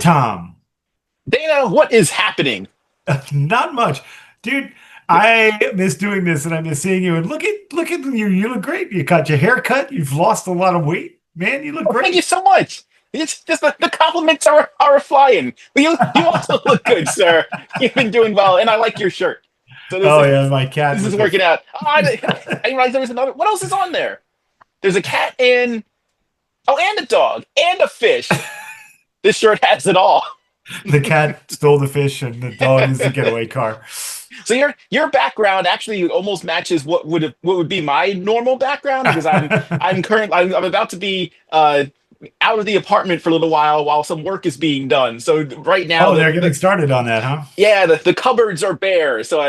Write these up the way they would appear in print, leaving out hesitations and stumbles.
Tom. Dana, what is happening? Not much, dude. I miss doing this, and I miss seeing you. And look at you. You look great. You got your hair cut. You've lost a lot of weight, man. You look Oh, thank you great. so much. It's just the compliments are flying. But you also look good, sir. You've been doing well, and I like your shirt. So Oh yeah, my cat this is with working out. Oh, I didn't realize there was another. What else is on there? There's a cat and and a dog and a fish. This shirt has it all. the cat stole the fish, and the dog is the getaway car. So your background actually almost matches what would be my normal background because I'm about to be out of the apartment for a little while some work is being done. So right now Oh, they're getting started on that, huh? yeah, the cupboards are bare. So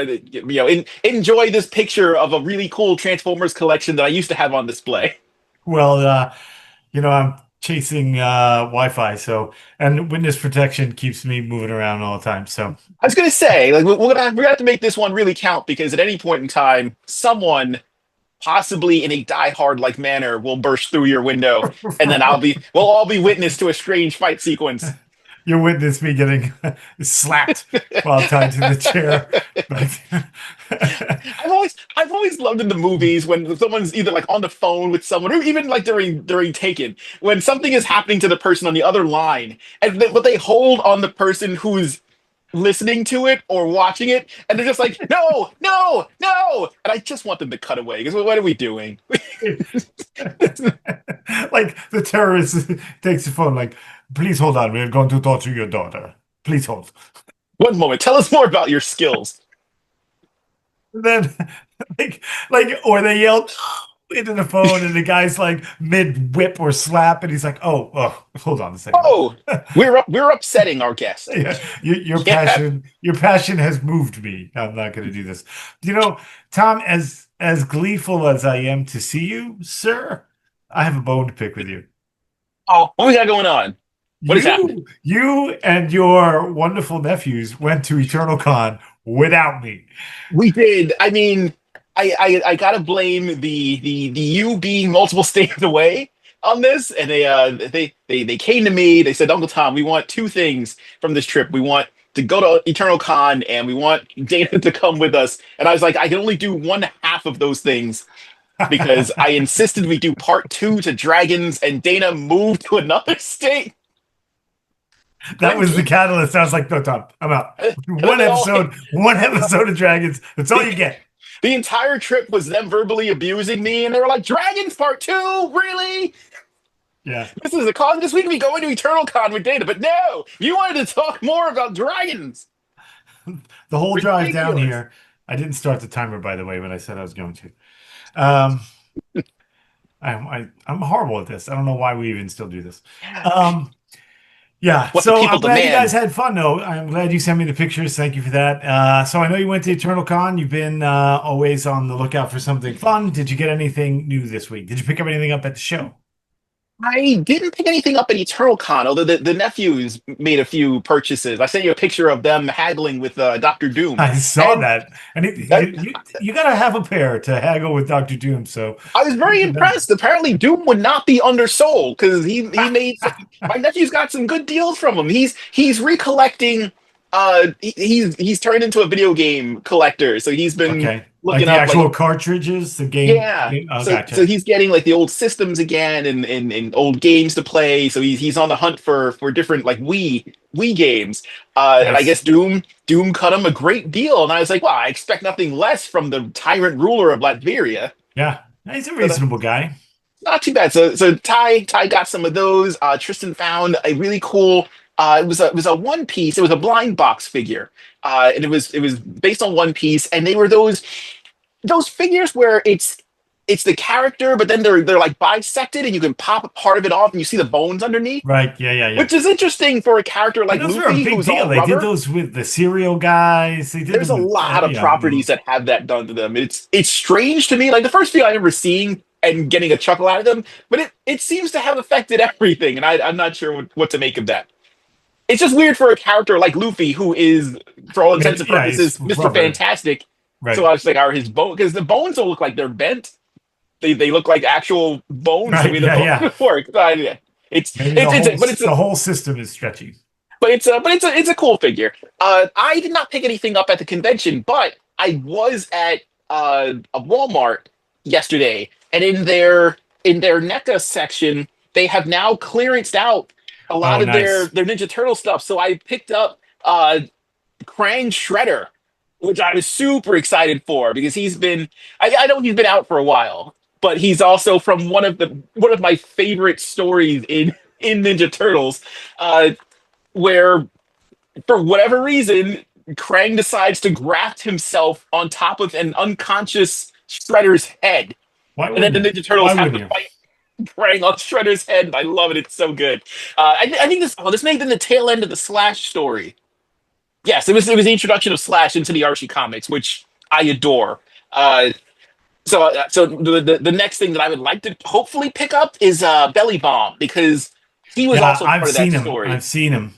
enjoy this picture of a really cool Transformers collection that I used to have on display. Well, I'm chasing Wi-Fi, and witness protection keeps me moving around all the time. So I was gonna say, like, we're gonna have to make this one really count because at any point in time, someone, possibly in a die-hard like manner, will burst through your window, and then we'll all be witness to a strange fight sequence. you witness me getting slapped while tied to the chair. I've always loved in the movies when someone's either like on the phone with someone, or even like during Taken, when something is happening to the person on the other line, but they hold on the person who's listening to it or watching it, and they're just like, no, no, no, and I just want them to cut away because what are we doing? Like the terrorist takes the phone, like, please hold on, we're going to torture your daughter. Please hold. One moment, tell us more about your skills. And then, or they yell into the phone, and the guy's like mid whip or slap, and he's like, "Oh, hold on a second. Oh, we're upsetting our guest. Yeah, your Yeah. passion has moved me. I'm not going to do this. Tom, as gleeful as I am to see you, sir, I have a bone to pick with you. Oh, what we got going on? What is happening? You and your wonderful nephews went to Eternal Con without me. We did. I mean, I gotta blame the you being multiple states away on this, and they came to me. They said, Uncle Tom, we want two things from this trip. We want to go to Eternal Con, and we want Dana to come with us. And I was like, I can only do one half of those things because I insisted we do part two to Dragons, and Dana moved to another state. That was the catalyst. I was like, no, Tom, I'm out. One episode of Dragons. That's all you get. The entire trip was them verbally abusing me, and they were like, Dragons Part 2? Really? Yeah. This is the cause of this week to be going to Eternal Con with Dana, but no, you wanted to talk more about dragons. The whole drive down Ridiculous. here. I didn't start the timer, by the way, when I said I was going to. Um, I'm horrible at this. I don't know why we even still do this. Yeah, What the so people I'm glad you guys demand. had fun, though. I'm glad you sent me the pictures. Thank you for that. So I know you went to Eternal Con. You've been always on the lookout for something fun. Did you get anything new this week? Did you pick up anything up at the show? I didn't pick anything up at Eternal Con, although the nephews made a few purchases. I sent you a picture of them haggling with Dr. Doom. I saw And that. And that, you got to have a pair to haggle with Dr. Doom. So I was very impressed. Apparently, Doom would not be undersold because he made my nephew's got some good deals from him. He's recollecting. He's turned into a video game collector, so he's been okay, like looking the up actual cartridges, the game. yeah. Oh, So gotcha. he's getting like the old systems again and old games to play. So he's on the hunt for different like Wii games. And I Nice. guess Doom cut him a great deal. And I was like, wow, I expect nothing less from the tyrant ruler of Latveria. Yeah, he's a So reasonable guy. not too bad. So Ty got some of those. Tristan found a really cool. It was a One Piece. It was a blind box figure, and it was based on One Piece. And they were those figures where it's the character, but then they're like bisected, and you can pop a part of it off, and you see the bones underneath, Right. Yeah, yeah, yeah. which is interesting for a character And like those were a Luffy, big who's deal. all They did rubber. those with the cereal guys. They did There's them a with, lot of yeah. properties that have that done to them. It's strange to me. Like the first few I remember seeing and getting a chuckle out of them, but it seems to have affected everything, and I'm not sure what to make of that. It's just weird for a character like Luffy, who is, for all intents and Yeah, he's purposes, Mr. rubber. Fantastic. So Right. I was like, are his bones? Because the bones don't look like they're bent. They look like actual bones the Right. way the Yeah, bones yeah. work. So, yeah. It's Maybe it's it's but it's the whole system is stretchy. It's a cool figure. I did not pick anything up at the convention, but I was at a Walmart yesterday, and in their NECA section, they have now clearanced out a Oh, lot of their nice. their Ninja Turtle stuff. So I picked up Krang Shredder, which I was super excited for because I know he's been out for a while, but he's also from one of my favorite stories in Ninja Turtles, where for whatever reason Krang decides to graft himself on top of an unconscious Shredder's head, Why and then wouldn't the you? Ninja Turtles Why have wouldn't to you? fight Krang on Shredder's head. I love it. It's so good. I think this may have been the tail end of the Slash story. Yes, it was the introduction of Slash into the Archie comics, which I adore. Uh, so the next thing that I would like to hopefully pick up is Belly Bomb because he was Yeah, also I've part of that seen him. story. I've seen him.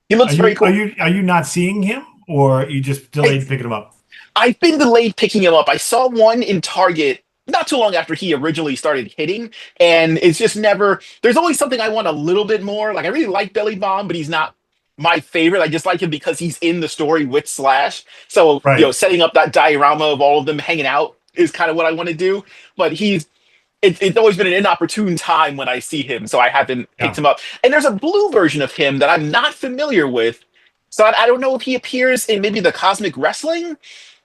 He looks very cool. Are you not seeing him, or you just I, delayed picking him up? I've been delayed picking him up. I saw one in Target not too long after he originally started hitting, and it's just never. There's always something I want a little bit more. Like I really like Belly Bomb, but he's not my favorite. I just like him because he's in the story with Slash. So Right. setting up that diorama of all of them hanging out is kind of what I want to do. But it's always been an inopportune time when I see him, so I haven't picked Yeah. him up. And there's a blue version of him that I'm not familiar with, so I don't know if he appears in maybe the Cosmic Wrestling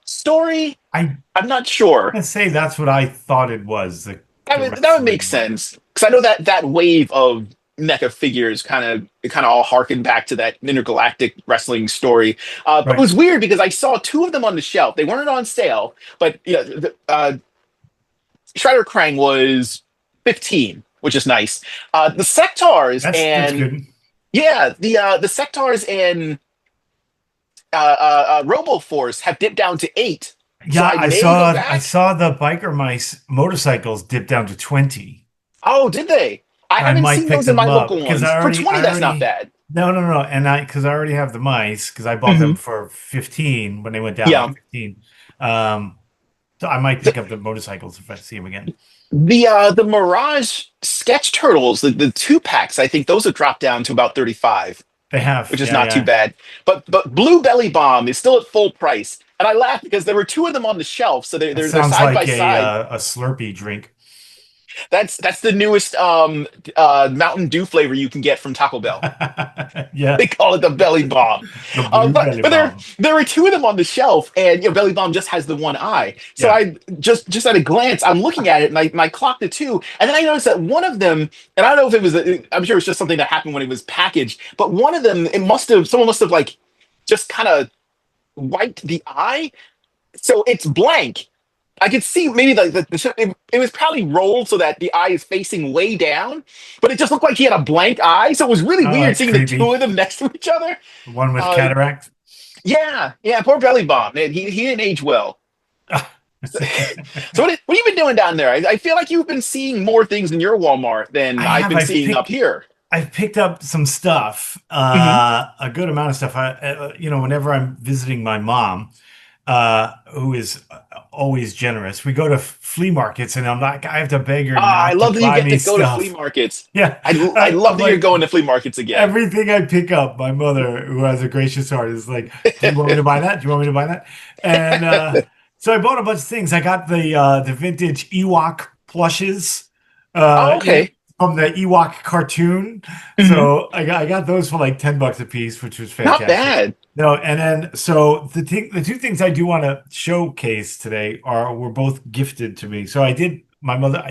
story. I I'm not sure. gonna say that's what I thought it was. The That would make wrestling one. sense because I know that wave of NECA figures kind of all harken back to that intergalactic wrestling story. But it Right. was weird because I saw two of them on the shelf. They weren't on sale, but Shredder Krang was 15, which is nice. The Sectars That's and good. yeah, the Sectars and Robo Force have dipped down to 8. So Yeah, I may go I back. saw the biker mice motorcycles dip down to 20. Oh, did they? I I haven't might seen pick those in them my up local because ones. For 20, I that's not already bad. no, and because I already have the mice because I bought them Hmm. for 15 when they went down to Yeah. 15. Um, so I might pick up the motorcycles if I see them again. The Mirage Sketch Turtles, the 2 packs, I think those have dropped down to about 35, They have, which is yeah, not too yeah. bad. But Blue Belly Bomb is still at full price. And I laugh because there were two of them on the shelf, so That they're sounds side by like side. a Slurpee drink. That's the newest Mountain Dew flavor you can get from Taco Bell. Yeah, They call it the Belly Bomb. the blue But belly but there bomb. there were two of them on the shelf, and Belly Bomb just has the one eye. So Yeah, I just at a glance, I'm looking at it, and I clocked the two, and then I noticed that one of them, and I don't know if it was, I'm sure it's just something that happened when it was packaged, but one of them, someone must have like just kind of wiped the eye, so it's blank. I could see maybe it was probably rolled so that the eye is facing way down, but it just looked like he had a blank eye. So it was really oh, weird that's seeing the creepy. two of them next to each other. The one with Uh, cataract. yeah, poor Belly Bomb. Man, he didn't age well. So, what have you been doing down there? I feel like you've been seeing more things in your Walmart I than I've have. been seeing up here. I've picked up some stuff, Hmm. a good amount of stuff. Whenever I'm visiting my mom, who is always generous, we go to flea markets, and I'm like, I have to beg her I not to love that you buy get me to go to flea stuff. markets. Yeah, I love I'm that you're like going to flea markets again. everything I pick up. My mother, who has a gracious heart, is like, "Do you want me to buy that? Do you want me to buy that?" And so I bought a bunch of things. I got the vintage Ewok plushes, Oh, you know, okay. from the Ewok cartoon. Hmm. So I got those for like $10 a piece, which was Not fantastic. bad. No, and then so the two things I do want to showcase today were both gifted to me. So I did my mother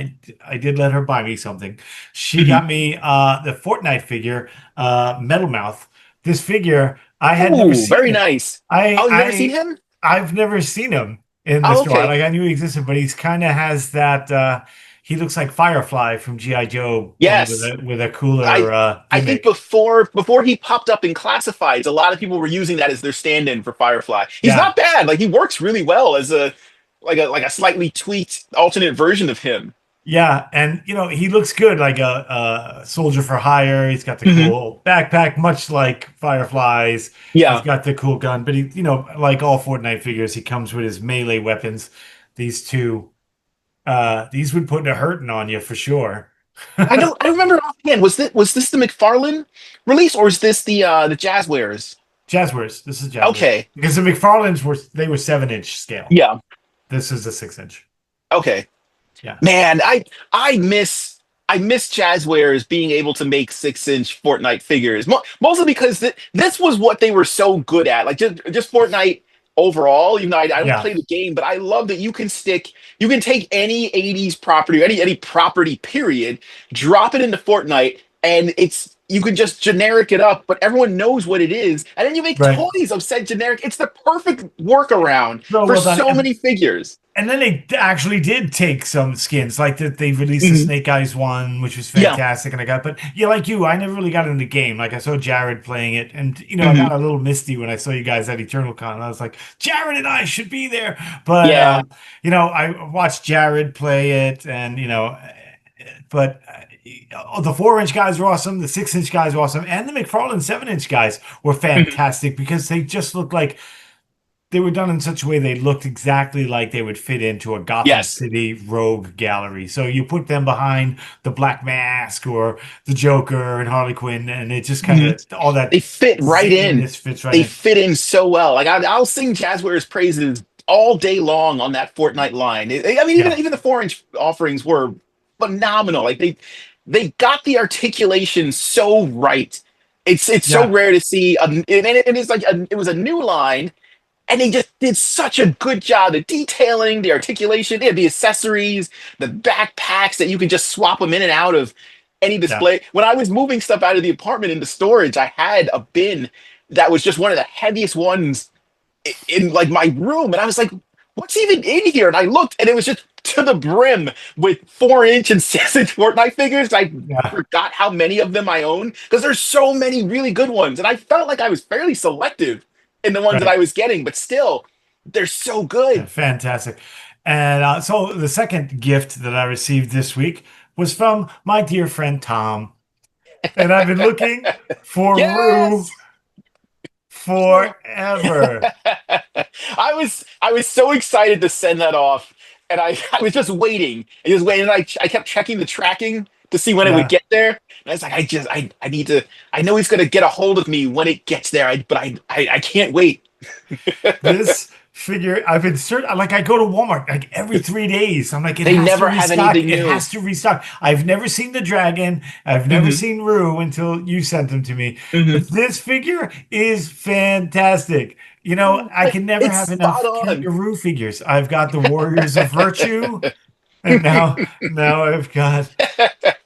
I did let her buy me something. She Hmm. got me the Fortnite figure, Metal Mouth. This figure I had never Oh, seen very it. nice. I Oh, you've never seen I him? I've never seen him in the Oh, store. okay. Like I knew he existed, but he's kind of has that he looks like Firefly from G.I. Joe, only Yes. with a cooler I I think gimmick. before he popped up in classifieds, a lot of people were using that as their stand-in for Firefly. He's Yeah. not bad. Like he works really well as a slightly tweaked alternate version of him. Yeah, and he looks good, like a soldier for hire. He's got the Hmm. cool backpack, much like Fireflies. He's Yeah. got the cool gun, but like all Fortnite figures, he comes with his melee weapons. These two, these would put a hurting on you for sure. I remember offhand. Was this the McFarlane release, or is this the Jazzwares? Jazzwares. This is Jazzwares. Okay. Because the McFarlanes were 7-inch scale. Yeah. This is a 6-inch. Okay. Yeah. Man, I miss I miss Jazzwares being able to make 6-inch Fortnite figures. Mostly because this was what they were so good at. Like just Fortnite overall. Even though I don't Yeah. play the game, but I love that you can take any 80s property, or any property period, drop it into Fortnite, and you can just generic it up, but everyone knows what it is, and then you make Right. toys of said generic. It's the perfect workaround So for well done. so many figures. And then they actually did take some skins, like that they released the Mhm. Snake Eyes one, which was Yeah. fantastic. And I got, but yeah, like you, I never really got into the game. Like I saw Jared playing it, and I Mhm. got a little misty when I saw you guys at Eternal Con. I was like, Jared and I should be there. But Yeah. I watched Jared play it, and but the 4-inch guys were awesome, the 6-inch guys were awesome, and the McFarlane 7-inch guys were Mhm. fantastic because they just looked like they were done in such a way they looked exactly like they would fit into a Gotham Yes. City rogue gallery. So you put them behind the Black Mask or the Joker and Harley Quinn, and it just kind Mhm. of all They that fit right in. zaniness fits right They in. fit in so well. Like I'll sing Jazzwares praises all day long on that Fortnite line. I mean, Yeah, even the 4-inch offerings were phenomenal. Like they got the articulation so right. It's so yeah, rare to see, and it is like it was a new line, and they just did such a good job. The detailing, the articulation, they had the accessories, the backpacks that you could just swap them in and out of any yeah, display. When I was moving stuff out of the apartment into storage, I had a bin that was just one of the heaviest ones in like my room, and I was like, "What's even in here?" And I looked, and it was just to the brim with 4-inch and 6-inch Fortnite figures. I yeah, forgot how many of them I own because there's so many really good ones, and I felt like I was fairly selective in the ones that right. I was getting, but still, they're so Yeah, good. fantastic. And so the second gift that I received this week was from my dear friend Tom. And I've been looking for Rue Yes. forever. I was so excited to send that off, and I was just waiting. And I kept checking the tracking to see when it would Yeah. get there. And I was like, I need to. I know he's gonna get a hold of me when it gets there. But I can't wait. This figure, I've been certain, like I go to Walmart like every 3 days. I'm like, it They has to never have restock. anything It new. has to restock. I've never seen the dragon. I've never Hmm. seen Rue until you sent them to me. Hmm. But this figure is fantastic. I can never It's have spot enough on. kangaroo figures. I've got the Warriors of Virtue, and now I've got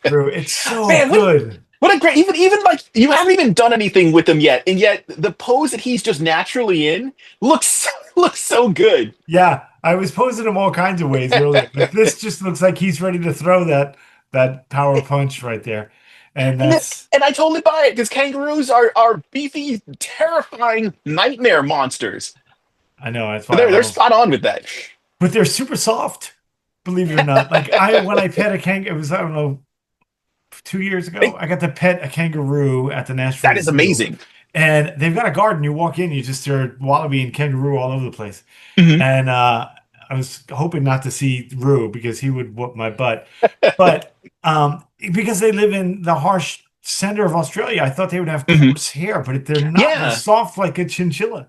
Rue. It's so Man, good. what a great, even like you haven't even done anything with him yet, and yet the pose that he's just naturally in looks so good. Yeah, I was posing him all kinds of ways earlier, but this just looks like he's ready to throw that power punch right there. And And that's and I totally buy it because kangaroos are beefy, terrifying nightmare monsters. I know that's why I They're love them. spot on with that. But they're super soft, believe it or not. Like I when I pet a kangaroo, it was I don't know 2 years ago. I got to pet a kangaroo at the Nashville That is Zoo, amazing. and they've got a garden. You walk in, you just hear wallaby and kangaroo all over the place. Hmm. And I was hoping not to see Rue because he would whoop my butt. But because they live in the harsh center of Australia, I thought they would have Hmm. coarse hair, but they're not. They're Yeah, soft like a chinchilla.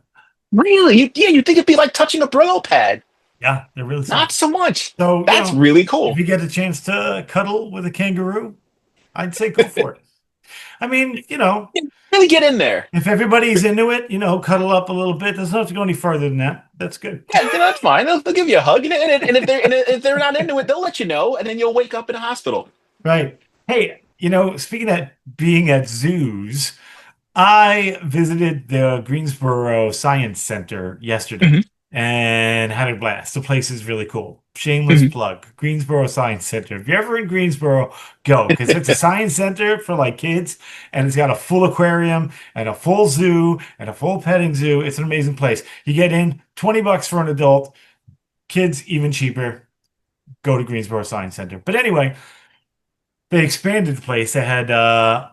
really. Yeah, you think it'd be like touching a Brillo pad? Yeah, they're really Not soft. so much. So, That's really if cool. you get a chance to cuddle with a kangaroo, I'd say go for it. I mean, Really get in there. if everybody's into it, cuddle up a little bit. Doesn't have to go any further than that. That's good. Yeah, that's fine. They'll give you a hug, and if they're not into it, they'll let you know, and then you'll wake up in a hospital. Right. Hey, speaking of being at zoos, I visited the Greensboro Science Center yesterday Hmm. and had a blast. The place is really cool. Shameless Hmm. plug, Greensboro Science Center. If you're ever in Greensboro, go because it's a science center for like kids and it's got a full aquarium and a full zoo and a full petting zoo. It's an amazing place. You get in $20 for an adult, kids even cheaper. Go to Greensboro Science Center. But anyway, they expanded the place. They had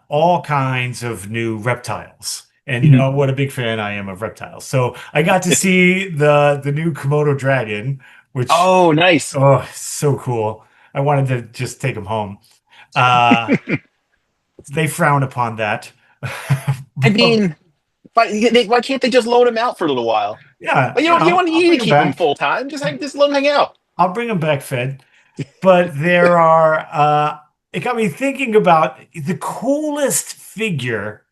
all kinds of new reptiles. And you Hmm. know what a big fan I am of reptiles. So I got to see the new Komodo dragon, which Oh, nice. oh, so cool. I wanted to just take him home. Uh, they frown upon that. I But, mean, why can't they just loan him out for a little while? yeah, Like, you I'll need bring to them keep him back. full time. Just let him hang out. I'll bring them back fed. But there are, it got me thinking about the coolest figure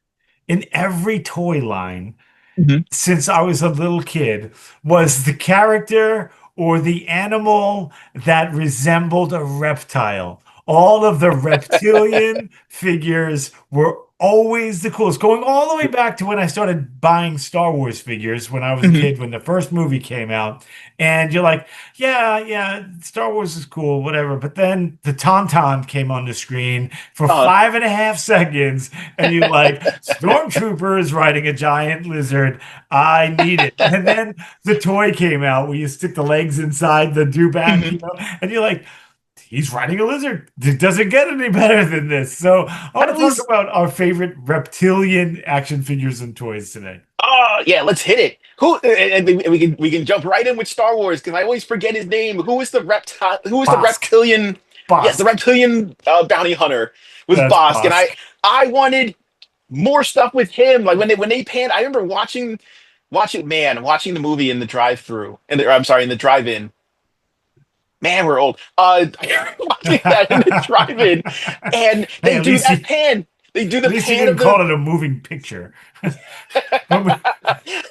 in every toy line Mhm. since I was a little kid was the character or the animal that resembled a reptile. All of the reptilian figures were always the coolest. Going all the way back to when I started buying Star Wars figures when I was a Mhm. kid, when the first movie came out. And you're like, yeah, yeah, Star Wars is cool, whatever. But then the Tauntaun came on the screen for Uh, 5.5 seconds, and you like, Stormtrooper is riding a giant lizard. I need it. And then the toy came out where you stick the legs inside the dewback, mhm. and you're like, he's riding a lizard. It doesn't get any better than this. So I want That to talk was about our favorite reptilian action figures and toys today. Oh yeah, let's hit it. Who and we can jump right in with Star Wars because I always forget his name. Who is the reptile? Who is the Bosk. reptilian? Yes, the Bosk. reptilian bounty hunter was That's Bosk, and Bosk. I wanted more stuff with him. Like when they panned, I remember watching the movie in the drive-through, I'm sorry, in the drive-in. Man, we're old. Watching that in the drive-in, and Hey, they do that pan. They do at the least you pan didn't of the call it a moving picture. when we,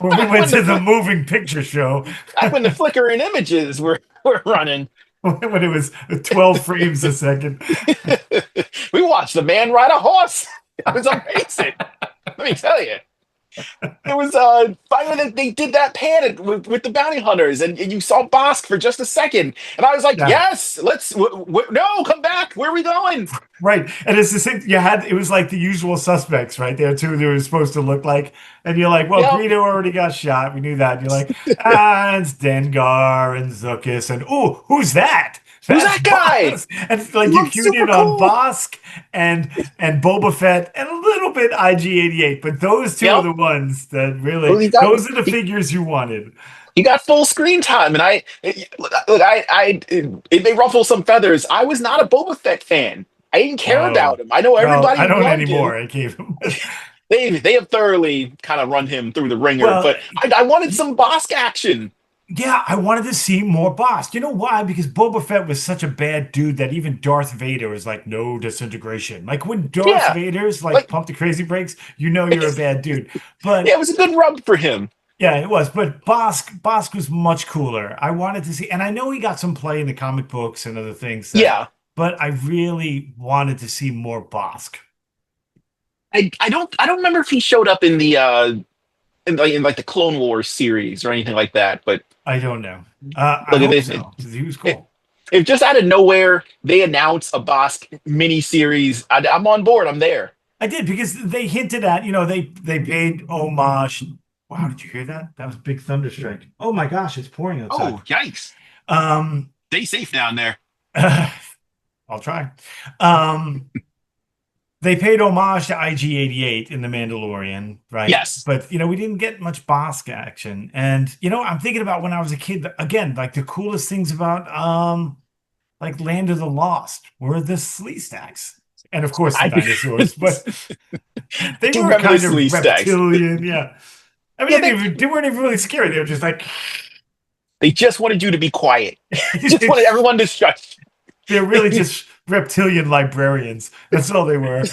when we back went when to the the moving picture show, back when the flickering images were running. when it was 12 frames a second. We watched a man ride a horse. That was amazing. Let me tell you. It was finally they did that pan with the bounty hunters, and you saw Bosk for just a second, and I was like, Yeah. yes, no, come back. Where are we going? Right. And it's the same. It was like the usual suspects right there, too. They were supposed to look like. And you're like, well, Yep. Greedo already got shot. We knew that. And you're like, it's Dengar and Zuckuss. And, oh, who's that? Who's That's that guy? Bosk. And it's He like you looked cued super in on cool. Bosk and Boba Fett and a little bit IG-88. But those two are Yep. the ones that Well, really, those are the figures you wanted. he got full screen time, and it may ruffle some feathers. I was not a Boba Fett fan. I didn't care Oh, about him. I know well, everybody I don't loved him. anymore. I gave him. They have thoroughly kind of run him through the ringer, Well, but I wanted some Bosk action. yeah, I wanted to see more Boss. You know why? Because Boba Fett was such a bad dude that even Darth Vader was like, no disintegration. Like when Darth Yeah, Vader's like like pump the crazy brakes, you know you're a bad dude. yeah, But it was a good rub for him. yeah, it was. But Bosk was much cooler. I wanted to see, and I know he got some play in the comic books and other things that, Yeah, but I really wanted to see more Bosk. I don't remember if he showed up in the in like the Clone Wars series or anything like that. But I don't know. I look at hope this. so, because he was It, cool. if just out of nowhere they announce a Bosk mini series, I'm on board. I'm there. I did because they hinted at, they paid homage. Wow, did you hear that? That was a big thunderstrike. Oh my gosh, it's pouring outside. Oh, yikes! Um, Stay safe down there. I'll try. Um, they paid homage to IG-88 in The Mandalorian, right? Yes, But we didn't get much Bosk action. And I'm thinking about when I was a kid, again, like the coolest things about like Land of the Lost were the Slee Stacks. And of course the I dinosaurs, but they do were remember the kind of sleeve stacks. reptilian, yeah. I Yeah, mean, they weren't even really scary. They were just like they just wanted you to be quiet. Just wanted everyone to shush. they're really just reptilian librarians. That's all they were.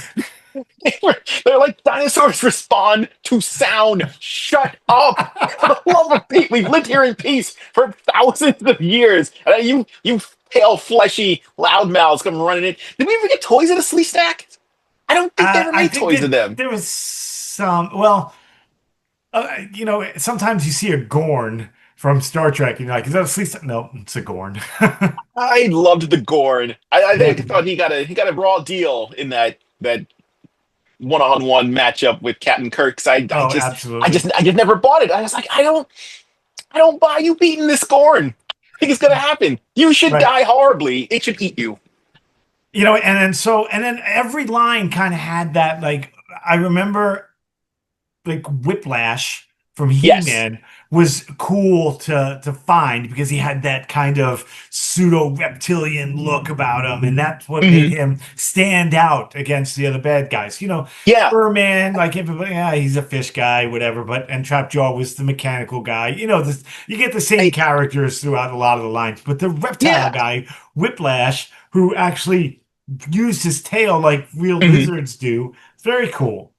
They're like dinosaurs respond to sound. Shut up! For the love of Pete, we've lived here in peace for thousands of years, and then you pale, fleshy loudmouths come running in. Did we ever get toys in a Slee Stack? I don't think they ever I made think toys of that them. there was some. Well, sometimes you see a Gorn from Star Trek, and you're like, "Is that a Sleep?" No, it's a Gorn. I loved the Gorn. I Yeah. think thought he got a raw deal in that one-on-one matchup with Captain Kirk. 'Cause Oh, I absolutely. just I just never bought it. I was like, I don't buy you beating this Gorn. I think it's gonna happen. You should Right. die horribly. It should eat you. And then every line kind of had that. Like I remember, like Whiplash from Yes. He-Man, was cool to find because he had that kind of pseudo reptilian look about him, and that's what made Hmm. him stand out against the other bad guys. Yeah. Furman, like everybody, yeah, he's a fish guy, whatever. But and Trapjaw was the mechanical guy. You get the same I, characters throughout a lot of the lines, but the reptile yeah. guy, Whiplash, who actually used his tail like real Mhm. lizards do, it's very cool.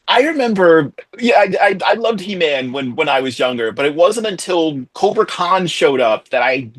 I remember, yeah, I loved He-Man when I was younger, but it wasn't until Cobra Khan showed up that I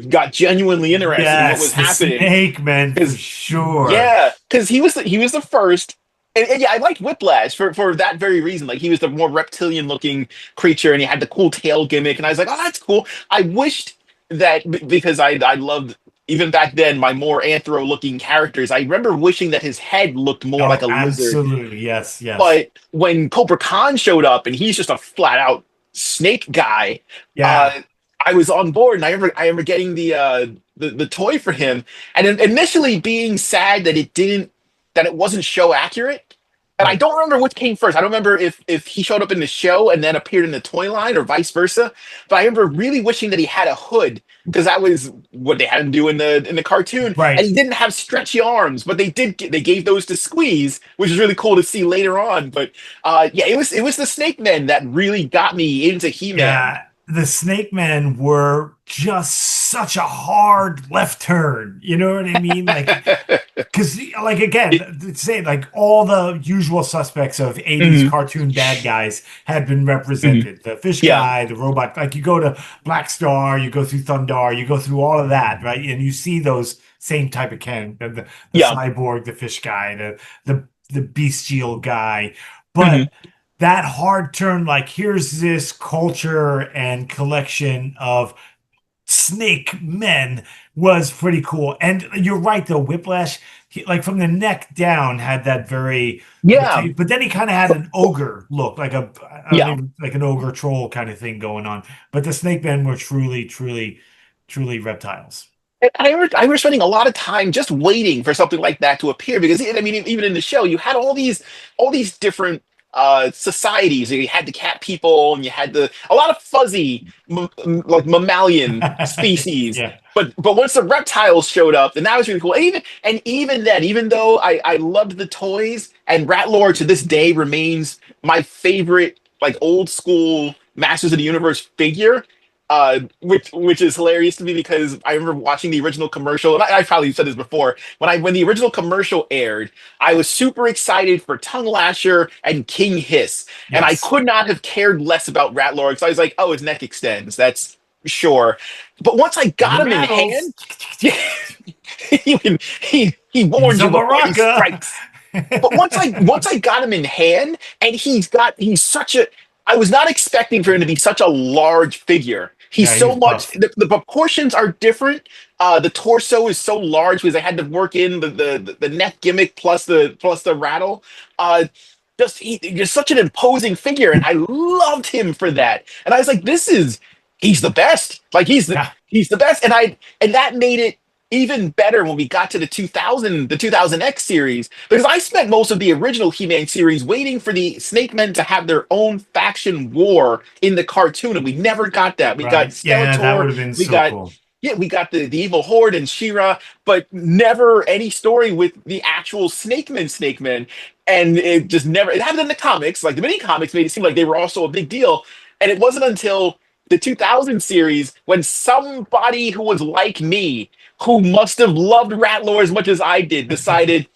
got genuinely interested in what was Yes, the happening. snake man for Because sure. yeah, because he was the first, and yeah, I liked Whiplash for that very reason. Like he was the more reptilian looking creature, and he had the cool tail gimmick, and I was like, oh, that's cool. I wished that because I loved even back then my more anthro looking characters. I remember wishing that his head looked more like Oh, a lizard. absolutely. Yes, yes. But when Cobra Khan showed up and he's just a flat out snake guy, Yeah. uh, I was on board, and I remember getting the toy for him, and initially being sad that it wasn't show accurate. And I Right. don't remember which came first. I don't remember if he showed up in the show and then appeared in the toy line or vice versa. But I remember really wishing that he had a hood because that was what they had him do in the cartoon. And Right. he didn't have stretchy arms, but they gave those to Squeeze, which is really cool to see later on. But yeah, it was the Snake Men that really got me into He-Man. Yeah. The Snake Men were just such a hard left turn. You know what I mean? Like, because, like, again, say like all the usual suspects of 80s Mhm, cartoon bad guys had been mhm. represented. The fish Yeah. guy, the robot, like you go to Black Star, you go through Thundar, you go through all of that, right? And you see those same type of the Yeah. cyborg, the fish guy, the bestial guy. But Mhm. that hard turn, like here's this culture and collection of snake men was pretty cool. And you're right, though, Whiplash, like from the neck down, had that very, Yeah. but then he kind of had an ogre look, like I don't Yeah. even like an ogre troll kind of thing going on. But the snake men were truly, truly, truly reptiles. And I remember spending a lot of time just waiting for something like that to appear because I mean even in the show you had all these different societies. You had the cat people and you had a lot of fuzzy like mammalian species. Yeah, But once the reptiles showed up, then that was really cool. And even then, even though I loved the toys and Ratlord to this day remains my favorite like old school Masters of the Universe figure, which is hilarious to me because I remember watching the original commercial, and I probably said this before. When the original commercial aired, I was super excited for Tongue Lasher and King Hiss, and I yes. could not have cared less about Ratlord because I was like, oh, his neck extends. That's sure. But once I And he got him in rattles. hand, he He's warns a you before he maraca. strikes. But once I got him in hand, and he's such a. I was not expecting for him to be such a large figure. He's Yeah, so he's much. buff. The proportions are different. The torso is so large because I had to work in the neck gimmick plus the rattle. Just such an imposing figure, and I loved him for that. And I was like, he's the best. Like Yeah, he's the best. And that made it even better when we got to the 2000X series because I spent most of the original He-Man series waiting for the Snake Men to have their own faction war in the cartoon, and we never got that. We got right. Yeah, that would Skeletor, have been we so got cool. yeah, we got the evil horde and Shira, but never any story with the actual Snake Men. And it just never it happened in the comics. Like the mini comics made it seem like they were also a big deal. And it wasn't until the 2000 series when somebody who was like me, who must have loved Rattler as much as I did, decided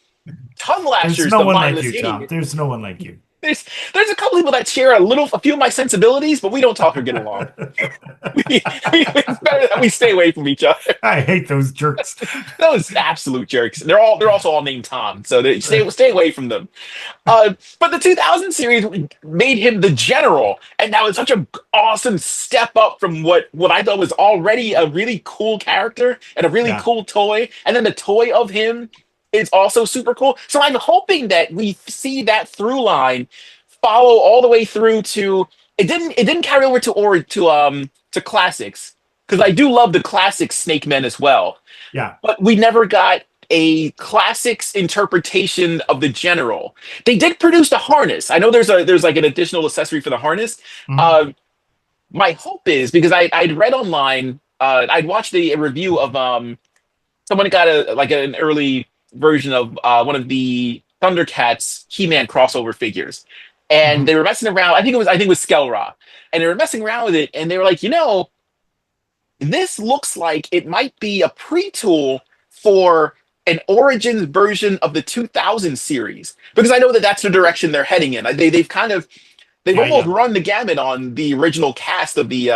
Tongue There's Lasher's no the one like mindless you, Tom. idiot. There's no one like you. There's a couple people that share a few of my sensibilities, but we don't talk or get along. It's better that we stay away from each other. I hate those jerks. Those absolute jerks. They're also all named Tom, so stay away from them. But the 2000 series made him the general, and that was such an awesome step up from what I thought was already a really cool character and a really Yeah. cool toy. And then the toy of him is also super cool. So I'm hoping that we see that through line follow all the way through to it didn't carry over to classics because I do love the classic Snake Men as well, Yeah. but we never got a classics interpretation of the general. They did produce the harness. I know there's like an additional accessory for the harness. Mhm. Uh, my hope is because I'd read online, I'd watched a review of someone got a like an early version of one of the Thundercats He-Man crossover figures, and Mhm. they were messing around. I think it was Skelra, and they were messing around with it, and they were like, this looks like it might be a pre-tool for an Origins version of the 2000 series because I know that that's the direction they're heading in. They've Yeah, almost yeah. run the gamut on the original cast of the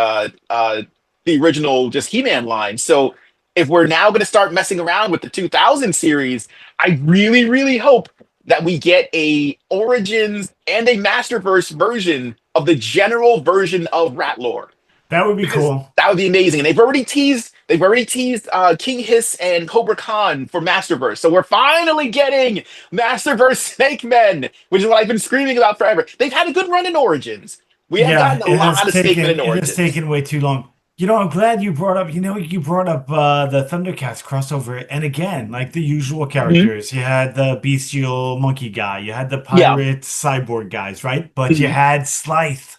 original just He-Man line. So if we're now going to start messing around with the 2000 series, I really, really hope that we get a Origins and a Masterverse version of the general version of Ratlore That would be because cool. that would be amazing. And they've already teased King Hiss and Cobra Khan for Masterverse. So we're finally getting Masterverse Snake Men, which is what I've been screaming about forever. They've had a good run in Origins. We have Yeah, gotten a lot of Snake Men in it has Origins. taken way too long. I'm glad you brought up the Thundercats crossover. And again, like the usual Mhm. characters, you had the bestial monkey guy, you had the Yeah. pirate cyborg guys, right? But you Mhm. had Slythe.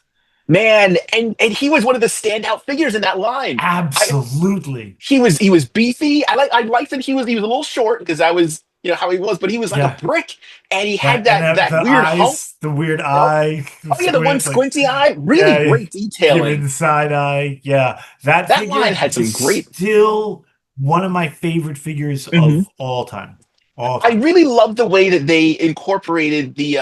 Man, and he was one of the standout figures in that line. I Absolutely. he was beefy. I liked that he was a little short because that was how he was, but he was like a Yeah. brick, and he Yeah. had And that the weird hump. eyes, the weird Oh, eye oh yeah, the one squint, like, squinty eye, really yeah, great giving detailing. the side eye. Yeah. That That line figure had is some great. still one of my favorite figures Mhm. of all time. All I time. really love the way that they incorporated the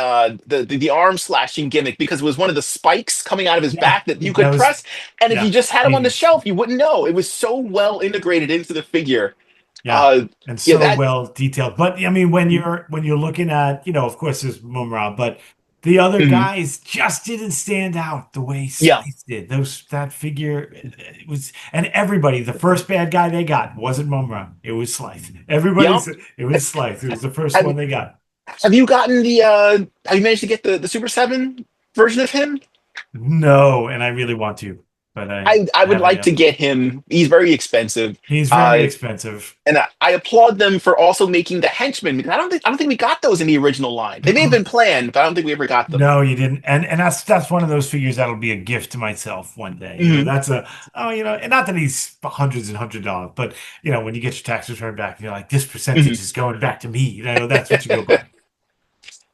arm slashing gimmick because it was one of the spikes coming out of his Yeah, back that you that could was press, and if you yeah, just had him on the genius. shelf, you wouldn't know. It was so well integrated into the figure. Yeah, Uh, and yeah, so that. well detailed. But I mean, when you're looking at, of course, there's Mumra, but the other Mhm. guys just didn't stand out the way Yeah, Slice did. That figure, it was, and everybody, the first bad guy they got wasn't Mumra, it was Slice. Everybody yeah. said it was Slice. It was the first Have one they got. Have you gotten the? Have you managed to get the Super Seven version of him? No, and I really want to, but I I would haven't like to yet. get him. He's very expensive. He's very Uh, expensive. and I applaud them for also making the henchmen because I don't think we got those in the original line. They may have been planned, but I don't think we ever got them. No, you didn't. And that's one of those figures that'll be a gift to myself one day. Mhm. That's and not that he's hundreds and hundreds of dollars, but when you get your tax return back, you're like, this Mhm. percentage is going back to me. That's what you go by.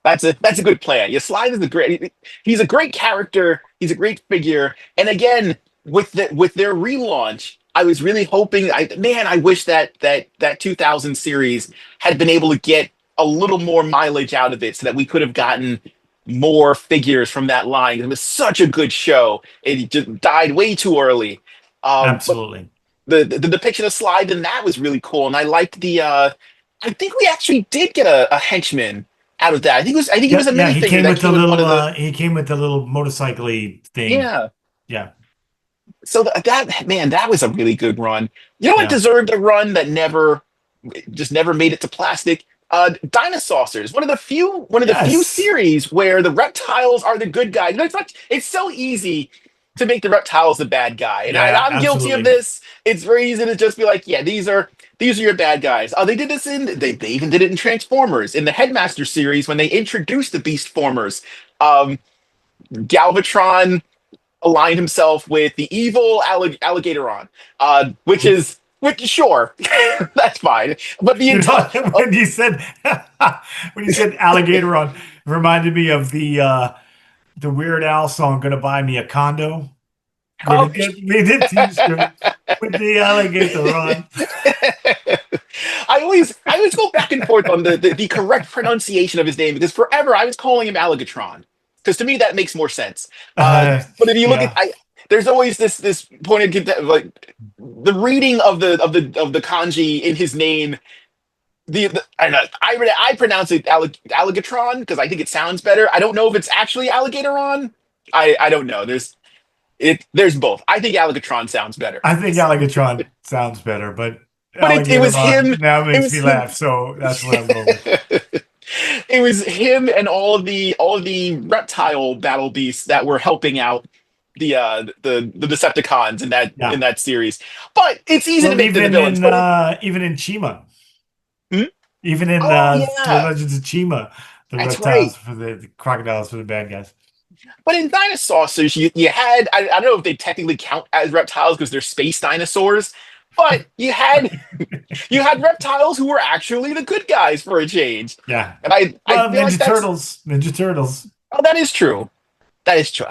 That's a good plan. Yeah, Slide is a great. He's a great character. He's a great figure. And again, with their relaunch, I was really hoping. I wish that 2000 series had been able to get a little more mileage out of it, so that we could have gotten more figures from that line. It was such a good show. It just died way too early. But Absolutely. the depiction of Slide in that was really cool, and I liked the. I think we actually did get a henchman out of that. I think it was Yeah, a yeah. minifigure that came with one of the. He came with the little motorcycle thing. Yeah. Yeah, So that man, that was a really good run. You know what yeah, deserved a run that never made it to plastic? Dinosaurs. One of the few yes, series where the reptiles are the good guys. It's so easy to make the reptiles the bad guy, and yeah, I'm guilty of absolutely. this. It's very easy to just be like, yeah, these are your bad guys. Oh, they did this they even did it in Transformers in the Headmaster series when they introduced the Beast Formers. Um, Galvatron aligned himself with the evil Alligatoron, which sure, that's fine. But the You entire know, when you said alligator on, reminded me of the Weird Al song "Gonna Buy Me a Condo." Gonna oh, get me the T-shirt with the alligator on. I always go back and forth on the correct pronunciation of his name because forever I was calling him Alligatron because to me that makes more sense. Uh, But if you look at yeah, there's always this point of like the reading of the kanji in his name. I know I pronounce it Alligatron because I think it sounds better. I don't know if it's actually Alligatoron. I don't know. There's both. I think Alligatron sounds better. I think alligatron sounds better, but But it alligator was on him. now It makes was me him. laugh, so that's what I'm going with. It was him and all of the reptile battle beasts that were helping out the Decepticons in that in Yeah. that series. But it's easy to Well, make them the villains. But even in Chima, hmm? even in Oh the yeah, Legends of Chima, the that's right. reptiles for the crocodiles for the bad guys. But in dinosaurs, you had I don't know if they technically count as reptiles because they're space dinosaurs, but you had reptiles who were actually the good guys for a change. Yeah. And I Well, feel like Ninja that's Turtles. Ninja Turtles. oh, that is true. That is true.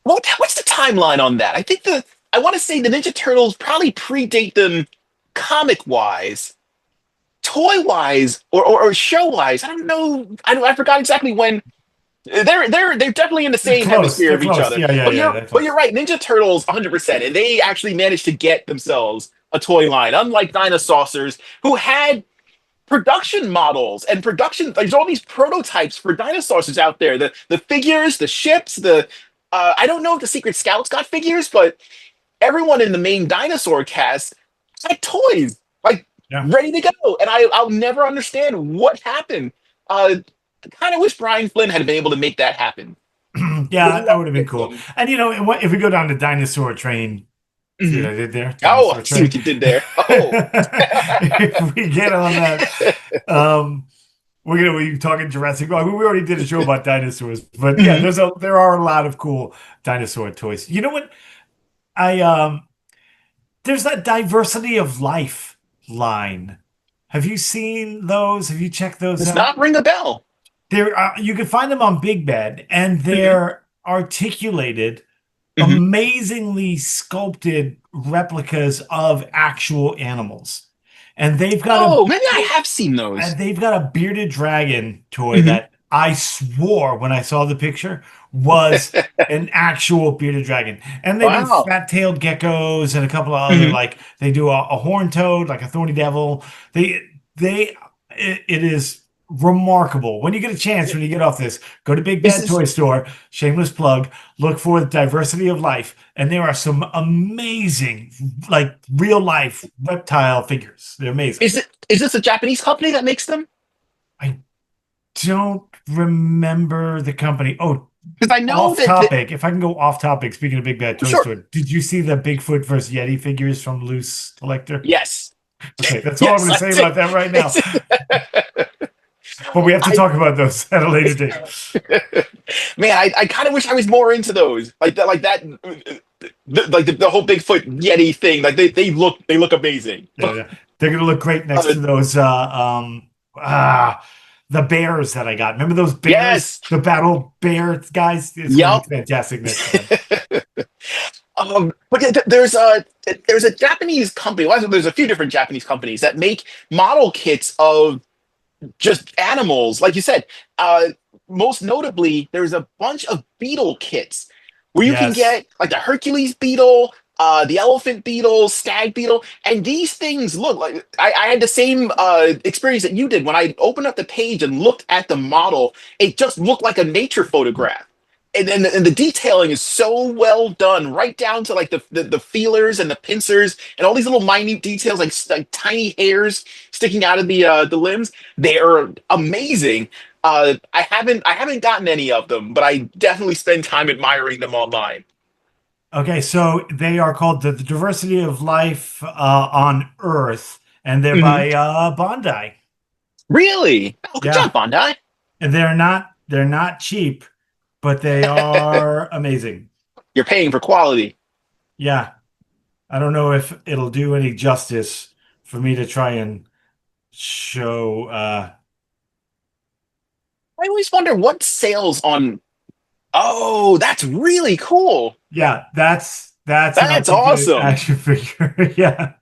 What's the timeline on that? I want to say the Ninja Turtles probably predate them comic wise, toy wise, or show wise. I don't know. I forgot exactly when. They're definitely in the They're same close. hemisphere They're of each close. other. Yeah, yeah, But yeah. you're They're but close. you're right. Ninja Turtles 100%, and they actually managed to get themselves a toy line, unlike Dinosaurs, who had production models and production. There's all these prototypes for dinosaurs out there. The figures, the ships, the I don't know if the Secret Scouts got figures, but everyone in the main dinosaur cast had toys like Yeah. ready to go, and I'll never understand what happened. I kind of wish Brian Flynn had been able to make that happen. Would Yeah, that love would have been to get cool. them. And if we go down the dinosaur train, see what Mhm. I did there? Oh, I Dinosaur see what train. you did there. Oh, If we get on that, um, we're gonna be talking Jurassic Park. We already did a show about dinosaurs, but yeah, Mhm. there are a lot of cool dinosaur toys. You know what? I There's that diversity of life line. Have you seen those? Have you checked those Does out? not ring a bell. You can find them on Big Bed, and Mhm. they're articulated, Mhm. amazingly sculpted replicas of actual animals. And Oh, maybe I have seen those. they've got a bearded dragon toy Mhm. that I swore when I saw the picture was an actual bearded dragon. And they do Wow. fat-tailed geckos and a couple of other, Mhm. like they do a horned toad, like a thorny devil. They it is remarkable. When you get a chance, when you get off this, go to Big Is Bad this Toy Store, shameless plug, look for the diversity of life. And there are some amazing, like real life reptile figures. They're amazing. is this a Japanese company that makes them? I don't remember the company. Oh, Because I know off that topic. If I can go off topic, speaking of Big Bad Toy sure. Store, did you see the Bigfoot versus Yeti figures from Loose Collector? Yes. Okay, that's all I'm Yes, going to I say did. about that right now. It's, But we have to I talk about those at a later date. man, I kind of wish I was more into those. Like the whole Bigfoot Yeti thing. Like they look amazing. Yeah, yeah. They're going to look great next Uh, to those the bears that I got. Remember those bears? yes. The battle bear guys? It's going to Yep. look fantastic next to them. But there's a Japanese company. Well, there's a few different Japanese companies that make model kits of just animals, like you said. Uh, Most notably, there's a bunch of beetle kits where you can Yes. get like the Hercules beetle, the elephant beetle, stag beetle, and these things look like I had the same experience that you did when I opened up the page and looked at the model. It just looked like a nature photograph. And the detailing is so well done, right down to like the feelers and the pincers and all these little minute details, like tiny hairs sticking out of the limbs. They are amazing. I haven't gotten any of them, but I definitely spend time admiring them online. Okay, so they are called the Diversity of Life on Earth, and they're Mhm. by Bondi. Really? Oh, good Yeah, job, Bandai. and they're not cheap, but they are amazing. You're paying for quality. Yeah, I don't know if it'll do any justice for me to try and show. I always wonder what sales on. Oh, that's really cool. Yeah, that's an That's articulated awesome. action figure. Yeah,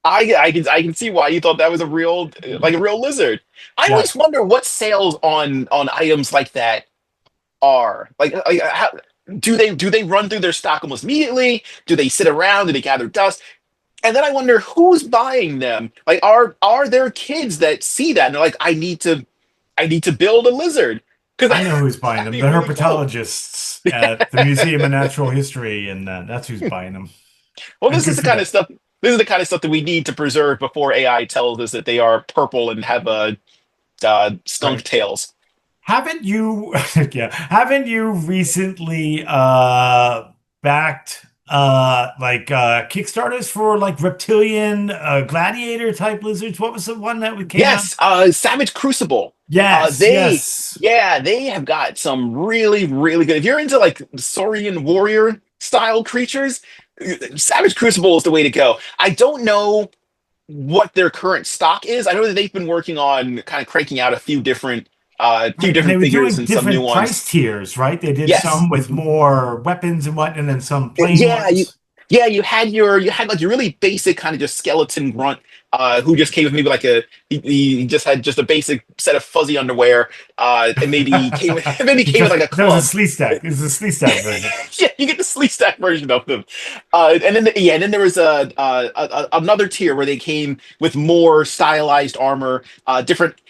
I can see why you thought that was a real lizard. I yeah. always wonder what sales on items like that are. Like how, do they run through their stock almost immediately? Do they sit around? Do they gather dust? And then I wonder who's buying them. Like are there kids that see that and they're like, I need to build a lizard because I know who's buying that'd them. be The really cool. herpetologists at the Museum of Natural History, and that's who's buying them. Well, And this is good the for kind of them. stuff. This is the kind of stuff that we need to preserve before AI tells us that they are purple and have skunk Right. tails. Haven't you yeah, haven't you recently backed like Kickstarters for like reptilian gladiator type lizards? What was the one that came out? Yes, Savage Crucible. Yes, They, yes. yeah, they have got some really, really good. If you're into like Saurian warrior style creatures, Savage Crucible is the way to go. I don't know what their current stock is. I know that they've been working on kind of cranking out a few Right. And they different were figures doing and some new different ones. price tiers, right? They did Yes. some with more weapons and what, and then some plain Yeah, ones. you had like your really basic kind of just skeleton grunt who just came with maybe like he just had just a basic set of fuzzy underwear and maybe came with maybe came with like a That was a club. sleeve stack. This is a sleeve stack version. Yeah, you get the sleeve stack version of them, and then yeah, and then there was another tier where they came with more stylized armor,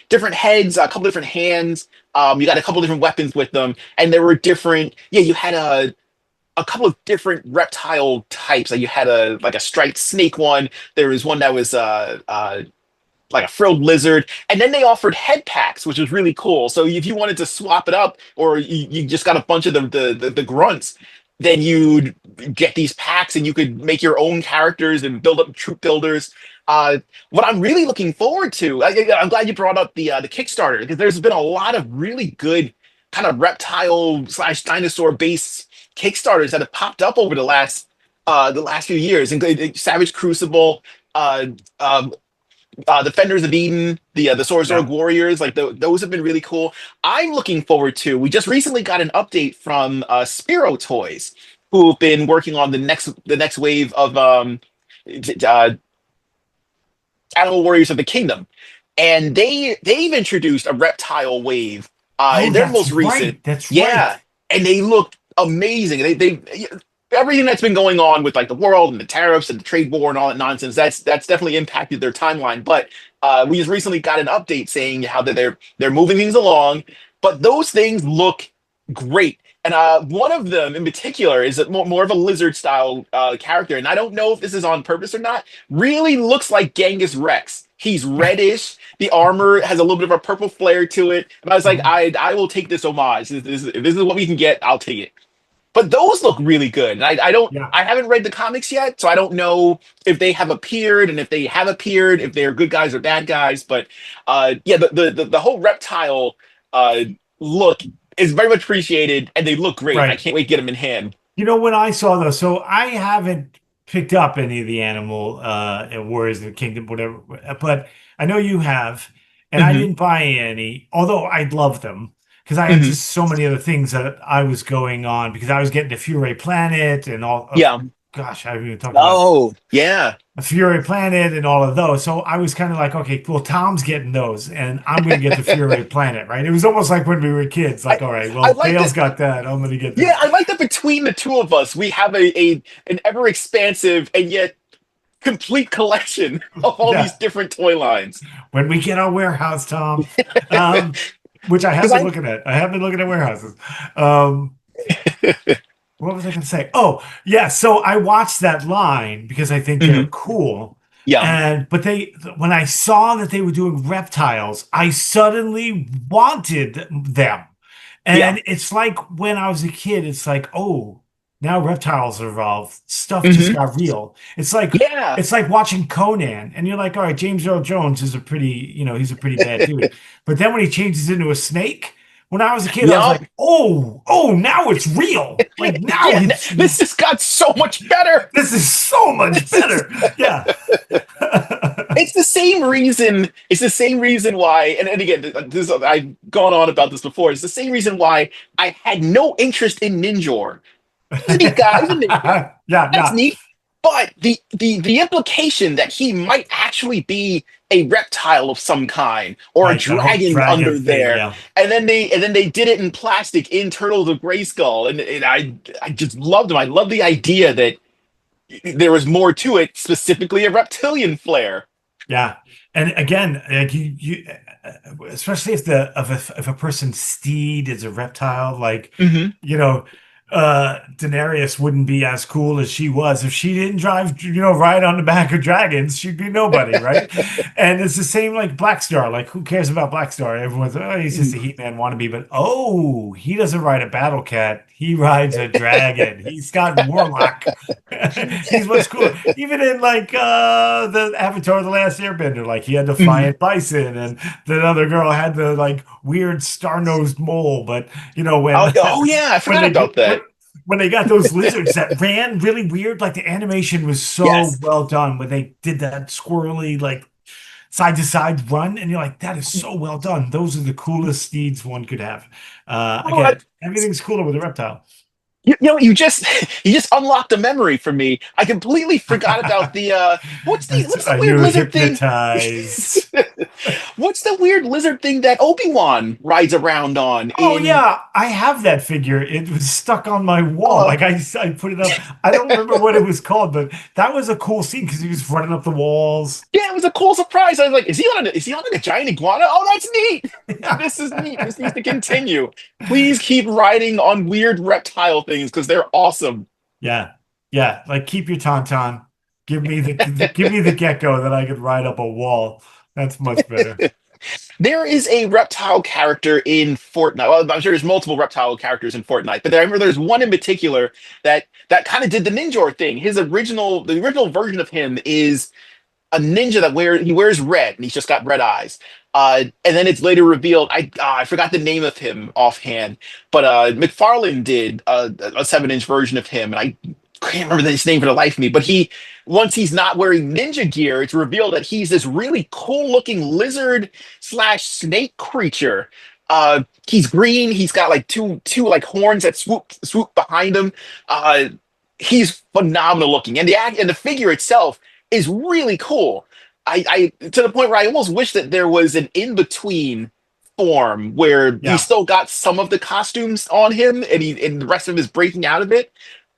different heads, a couple different hands. You got a couple different weapons with them, and there were different. Yeah, you had a couple of different reptile types. Like you had a striped snake one. There was one that was like a frilled lizard, and then they offered head packs, which was really cool. So if you wanted to swap it up, or you just got a bunch of the grunts, then you'd get these packs, and you could make your own characters and build up troop builders. What I'm really looking forward to, I'm glad you brought up the Kickstarter because there's been a lot of really good kind of reptile slash dinosaur based Kickstarters that have popped up over the last few years, and Savage Crucible, uh, um, Defenders of Eden, the Sorcerer's Yeah. Warriors, like those have been really cool. I'm looking forward to. We just recently got an update from Spiro Toys, who've been working on the next wave of uh, Animal Warriors of the Kingdom, and they've introduced a reptile wave Oh, in their that's most recent. right. That's right. Yeah, and they look amazing. They everything that's been going on with like the world and the tariffs and the trade war and all that nonsense, that's definitely impacted their timeline. But we just recently got an update saying how that they're moving things along, but those things look great. And one of them in particular is more of a lizard style character, and I don't know if this is on purpose or not. Really looks like Genghis Rex. He's reddish. The armor has a little bit of a purple flare to it, and I was like, Mhm. I will take this homage. If this is what we can get, I'll take it. But those look really good. And Yeah. I haven't read the comics yet, so I don't know if they have appeared, and if they have appeared, if they're good guys or bad guys. But yeah, the whole reptile uh, look is very much appreciated, and they look great. I Right. can't wait to get them in hand. You know, when I saw those, so I haven't picked up any of the animal Warriors of the Kingdom, whatever, but I know you have, and I Hmm. didn't buy any, although I love them because I had Hmm. just so many other things that I was going on because I was getting the Fury Planet and all of, Yeah. gosh, I haven't even talked about Oh, yeah. a Fury Planet and all of those. So I was kind of like, okay, well, Tom's getting those, and I'm going to get the Fury Planet, right? It was almost like when we were kids, I like, all right, I well, like Dale's that. got that, I'm going to get Yeah, this. I like that between the two of us, we have an ever expansive and yet complete collection of all these Yeah. different toy lines. When we get our warehouse, Tom, um, which I have Because been I looking at. I have been looking at warehouses. Um, what was I going to say? Oh, yeah. So I watched that line because I think they're Mhm. cool. Yeah, And but when I saw that they were doing reptiles, I suddenly wanted them. yeah. And it's like when I was a kid, it's like, oh, now reptiles are involved. Stuff just Hmm. got real. Yeah. It's like watching Conan, and you're like, all right, James Earl Jones is a pretty, he's a pretty bad dude. But then when he changes into a snake, when I was a kid, I was Yup. like, oh, now it's real. Like now Yeah, it's this just got so much better. this is so much This is better. Yeah. it's the same reason. It's the same reason why, and again, this I've gone on about this before. It's the same reason why I had no interest in Ninjor. He's a neat guy. He's a ninja. Yeah, That's yeah. neat. But the implication that he might actually be a reptile of some kind or a Right, that whole dragon dragon under thing, there, yeah. and then they did it in plastic in Turtles of Grayskull, and I just loved them. I love the idea that there was more to it, specifically a reptilian flair. Yeah. And again, like especially if if a person's steed is a reptile, like, Hmm. you know, Daenerys wouldn't be as cool as she was if she didn't drive, ride on the back of dragons. She'd be nobody, right? And it's the same like Black Star. Like, who cares about Black Star? Everyone's, oh, he's just a Heat-Man wannabe. But oh, he doesn't ride a battle cat. He rides a dragon. He's got Warlock. He's what's cool. Even in like the Avatar: The Last Airbender, like he had Mhm. Defiant Bison, and the other girl had the like weird star-nosed mole. But when Oh yeah, I when forgot they about that. when they got those lizards that ran really weird, like the animation was so Yes. well done when they did that squirrely like side to side run, and you're like, that is so well done. Those are the coolest steeds one could have. Oh, Again, everything's cooler with a reptile. you just you just unlocked a memory for me. I completely forgot about the what's the Are weird you lizard thing? hypnotized? What's the weird lizard thing that Obi-Wan rides around on Oh in yeah, I have that figure. It was stuck on my wall. uh Like I put it up. I don't remember what it was called, but that was a cool scene because he was running up the walls. yeah, it was a cool surprise. I was like, is he on like a giant iguana? Oh, that's neat. This is neat. This needs to continue. Please keep riding on weird reptile things because they're awesome. Yeah, yeah. Like keep your tauntaun. Give me the gecko that I could ride up a wall. That's much better. There is a reptile character in Fortnite. Well, I'm sure there's multiple reptile characters in Fortnite, but I remember there's one in particular that kind of did the ninja thing. The original version of him is a ninja that he wears red and he's just got red eyes. And then it's later revealed. I forgot the name of him offhand, but McFarlane did a 7-inch version of him, and I can't remember his name for the life of me. But once he's not wearing ninja gear, it's revealed that he's this really cool looking lizard slash snake creature. He's green. He's got like two like horns that swoop behind him. Uh, he's phenomenal looking, and the figure itself is really cool. I to the point where I almost wish that there was an in between form where he Yeah. still got some of the costumes on him and the rest of him is breaking out of it.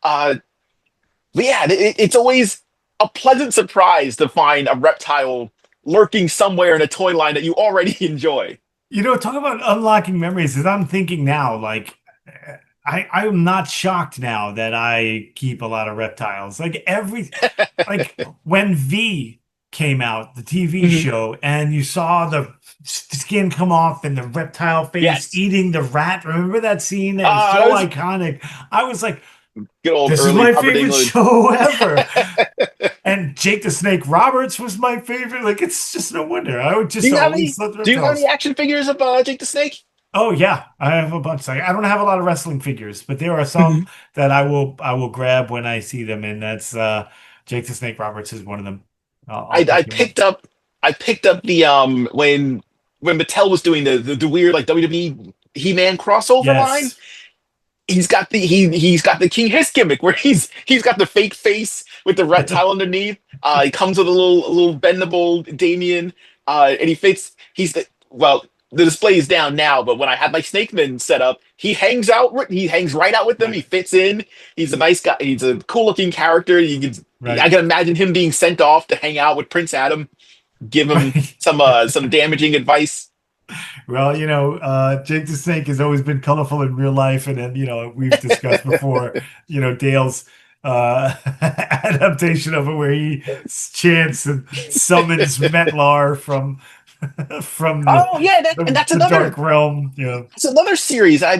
Uh, but yeah, it's always a pleasant surprise to find a reptile lurking somewhere in a toy line that you already enjoy. Talk about unlocking memories. As I'm thinking now, like I'm not shocked now that I keep a lot of reptiles. Like when V came out, the TV Mhm. show, and you saw the skin come off and the reptile face Yes. eating the rat. Remember that scene? That was That so was iconic. I was like, good old this is early my Robert favorite Englund. show ever. And Jake the Snake Roberts was my favorite. Like, it's just no wonder. I would just always love the Do you have any reptiles. action figures of Jake the Snake? Oh yeah, I have a bunch. Like, I don't have a lot of wrestling figures, but there are some Mhm. that I will grab when I see them, and that's Jake the Snake Roberts is one of them. I'll I pick him up. picked up the when Mattel was doing the weird like WWE He-Man crossover line. Yes. He's got the King Hiss gimmick where he's got the fake face with the reptile underneath. He comes with a little bendable Damien, and he fits. Well, the display is down now, but when I had my Snakeman set up, he hangs out. He hangs right out with them. He Right. fits in. He's a nice guy. He's a cool looking character. Right. I can imagine him being sent off to hang out with Prince Adam, give him Right. some damaging advice. Well, Jake the Snake has always been colorful in real life, and then we've discussed before, Dale's adaptation of it, where he chants and summons Metlar from Oh yeah, and the dark realm. that's another series. I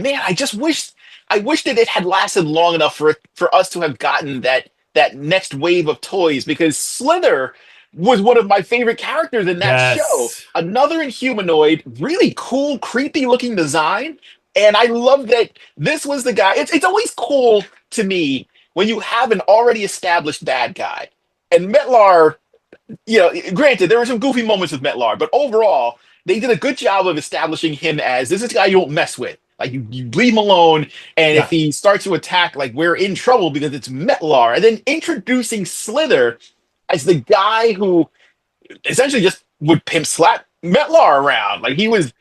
wish that it had lasted long enough for us to have gotten that next wave of toys because Slither was one of my favorite characters in that show. Yes. Another Inhumanoid, really cool, creepy looking design, and I love that this was the guy. It's always cool to me when you have an already established bad guy. And Metlar, granted, there were some goofy moments with Metlar, but overall, they did a good job of establishing him as this is a guy you don't mess with. Like you leave him alone, and if Yeah. he starts to attack, like we're in trouble because it's Metlar. And then introducing Slither as the guy who essentially just would pimp slap Metlar around. Like he was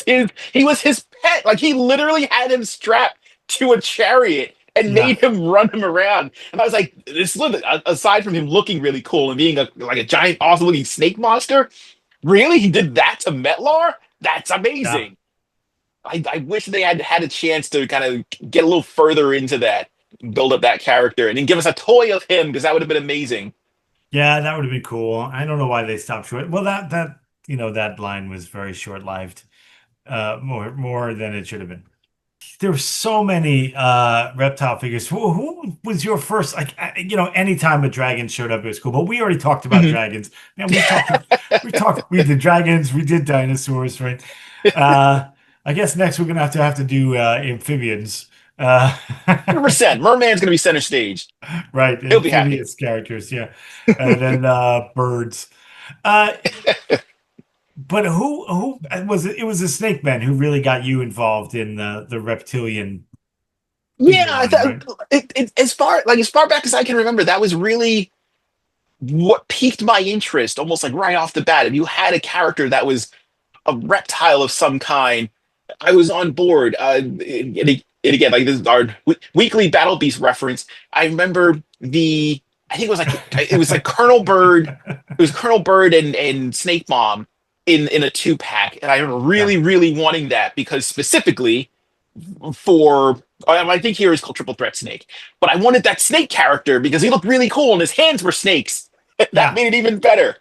his pet. Like he literally had him strapped to a chariot and Yeah. made him run him around. And I was like, aside from him looking really cool and being like a giant, awesome looking snake monster, really he did that to Metlar? That's Yeah. amazing. I wish they had had a chance to kind of get a little further into that, build up that character, and then give us a toy of him because that would have been amazing. Yeah, that would have been cool. I don't know why they stopped short. Well, that line was very short-lived, more than it should have been. There were so many reptile figures. Who was your first? Like, anytime a dragon showed up, it was cool. But we already talked about Mhm. dragons. Man, we did dragons, we did dinosaurs, right? I guess next we're gonna have to do amphibians. Uh, 100%. Merman's gonna be center stage. right, He'll be happy. amphibious characters, yeah, and then birds. Uh, but who was it? It was the Snake Man who really got you involved in the reptilian Yeah, figure I line, thought right? as far back as I can remember, that was really what piqued my interest, almost like right off the bat. If you had a character that was a reptile of some kind, I was on board. And again, like this is our weekly Battle Beast reference. I remember I think it was like Colonel Bird. It was Colonel Bird and Snake Mom in a two pack, and I remember Yeah. really, really wanting that because specifically for I think here is called Triple Threat Snake, but I wanted that Snake character because he looked really cool and his hands were snakes. That Yeah. made it even better.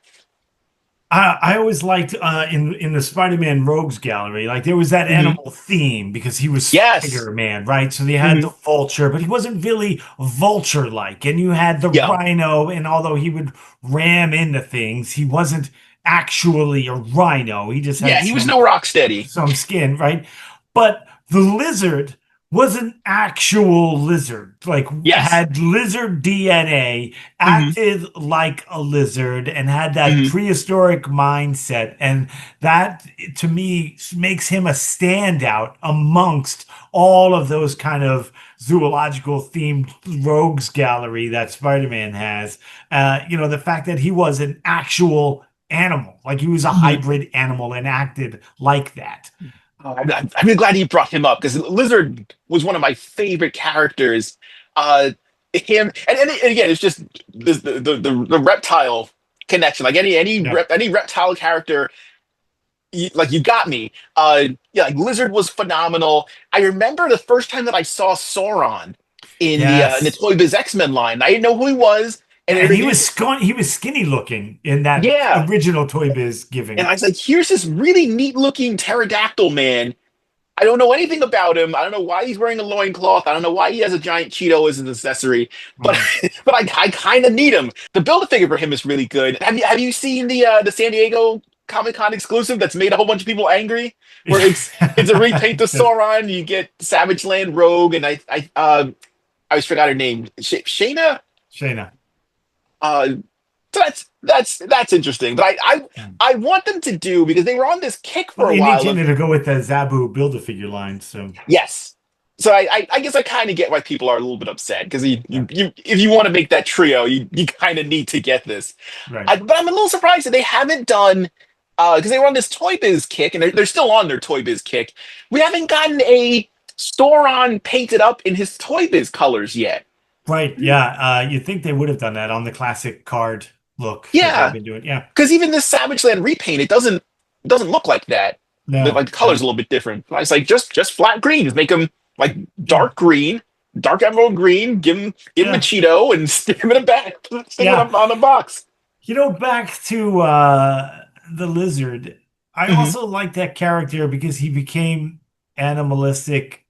I always liked in the Spider-Man Rogues Gallery, like there was that Hmm. animal theme because he was Yes. Spider-Man, right? So they had Hmm. the vulture, but he wasn't really vulture-like. And you had the Yeah. rhino, and although he would ram into things, he wasn't actually a rhino. He just Yeah, had he was some no rock steady. some skin, right? But the lizard was an actual lizard, like Yes. had lizard DNA, Hmm. acted like a lizard, and had that Hmm. prehistoric mindset. And that, to me, makes him a standout amongst all of those kind of zoological themed rogues gallery that Spider-Man has. The fact that he was an actual animal, like he was a Hmm. hybrid animal and acted like that. Oh, I'm really glad you brought him up because Lizard was one of my favorite characters. Him and again, it's just the reptile connection. Like Yeah. any reptile character, you got me. Yeah, like Lizard was phenomenal. I remember the first time that I saw Sauron in the Yes. Toy Biz X-Men line. I didn't know who he was, and Yeah, they and introduced. he was skinny looking in that Yeah, original Toy Biz and giving. I was like, here's this really neat looking pterodactyl man. I don't know anything about him. I don't know why he's wearing a loincloth. I don't know why he has a giant Cheeto as an accessory, but Mhm. but I kind of need him. The build a figure for him is really good. Have you seen the San Diego Comic Con exclusive that's made a whole bunch of people angry? Where it's a repaint of Sauron. You get Savage Land Rogue, and I always forgot her name. Shayna. Shayna. Uh, so that's interesting. But I want them to do because they were on this kick for Well, a you need while of Shayna to go with the Zabu Build-A-Figure line, so yes. So I guess I kind of get why people are a little bit upset because yeah, if you want to make that trio, you kind of need to get this. right. But I'm a little surprised that they haven't done because they were on this Toy Biz kick and they're still on their Toy Biz kick. We haven't gotten a Storon painted up in his Toy Biz colors yet. Right, yeah. You'd think they would have done that on the classic card look that they've Yeah, been doing. Yeah. because even this Savage Land repaint, it doesn't look like that. No, Like the color's no. a little bit different. It's like just flat green. Just make them like Yeah. dark green, dark emerald green. Give him a Yeah. Cheeto and stick him in a bag. Stick him Yeah. on a box. Back to the lizard. I Hmm. also like that character because he became animalistic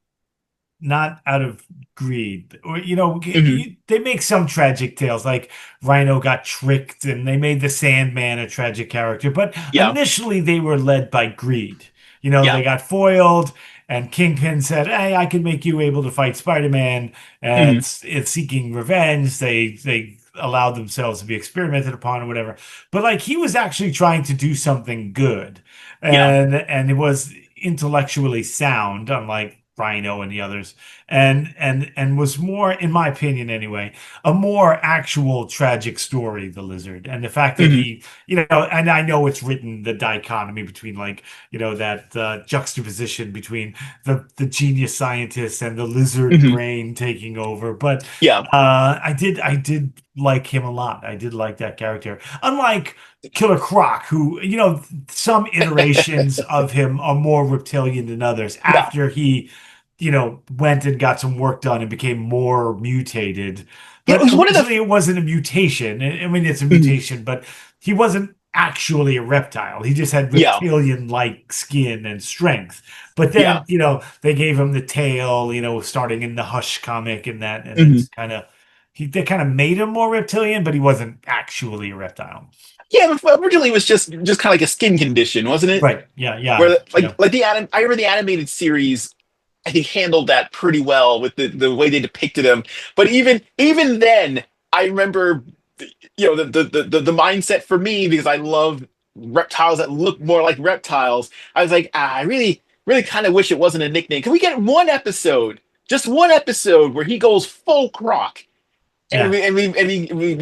not out of greed. Or, Hmm. they make some tragic tales, like Rhino got tricked and they made the Sandman a tragic character. But Yeah, initially, they were led by greed. yeah. They got foiled, and Kingpin said, "Hey, I can make you able to fight Spider-Man." And Hmm. it's seeking revenge. They allowed themselves to be experimented upon or whatever. But like he was actually trying to do something good, Yeah. and it was intellectually sound, unlike Rhino and the others, and was more, in my opinion anyway, a more actual tragic story, the lizard, and the fact that Hmm. and I know it's written the dichotomy between like that juxtaposition between the genius scientist and the lizard Hmm. brain taking over, but Yeah. I did like him a lot. I did like that character. Unlike Killer Croc, who, some iterations of him are more reptilian than others Yeah. after he, went and got some work done and became more mutated. Yeah, it But was one of originally the it wasn't a mutation. I mean, it's a Mhm. mutation, but he wasn't actually a reptile. He just had Yeah. reptilian-like skin and strength. But Yeah. then, they gave him the tail, starting in the Hush comic and that, and Mhm. it's kind of they kind of made him more reptilian, but he wasn't actually a reptile. Yeah, but originally it was just kind of like a skin condition, wasn't it? Right. Yeah. Yeah. Where Yeah. like I remember the animated series I think handled that pretty well with the way they depicted him. But even then, I remember the mindset for me because I love reptiles that look more like reptiles. I was like, I really kind of wish it wasn't a nickname. Can we get one episode, just one episode where he goes full croc? And Yeah. we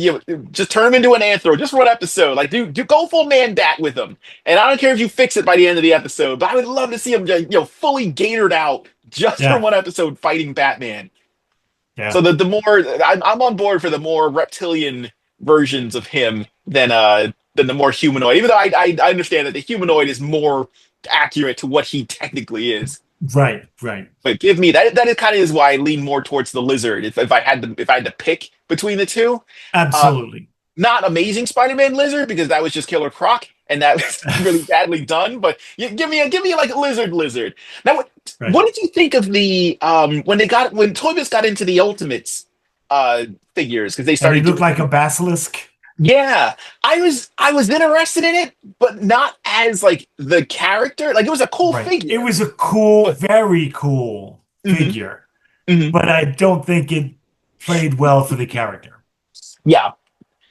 just turn him into an anthro just for one episode. Like, do go full man bat with him. And I don't care if you fix it by the end of the episode, but I would love to see him, fully gatored out just for Yeah. one episode fighting Batman. So Yeah. the more I'm on board for the more reptilian versions of him than the more humanoid. Even though I understand that the humanoid is more accurate to what he technically is. Right. Right. But give me that. That is kind of is why I lean more towards the lizard. If I had to pick between the two, uh, Absolutely. not Amazing Spider-Man lizard because that was just Killer Croc and that was really badly done. But give me like a lizard. Now, Right. what did you think of the when Toy Biz got into the Ultimates figures because they And he started looked doing like a basilisk. yeah, I was interested in it, but not as like the character. Like it was a cool Right. It figure, was a cool, but very cool mhm, figure, mhm. but I don't think it played well for the character. Yeah,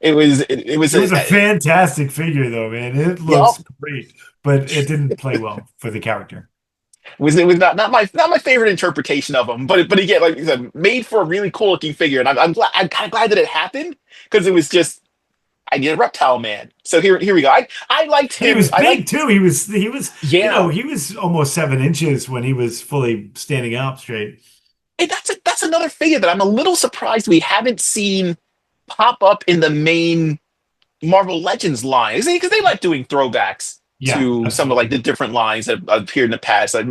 it was It was a a fantastic figure, though, man. It yup. looks great, but it didn't play well for the character. It was not my favorite interpretation of him, but again, like you said, made for a really cool looking figure, and I'm kind of glad that it happened because it was just I need a reptile man. So here we go. I liked He him. was I big like too. He was, yeah. he was almost 7 inches when he was fully standing up straight. And that's another figure that I'm a little surprised we haven't seen pop up in the main Marvel Legends line, because they like doing throwbacks Yeah, to some of like absolutely. the different lines that have appeared in the past. Like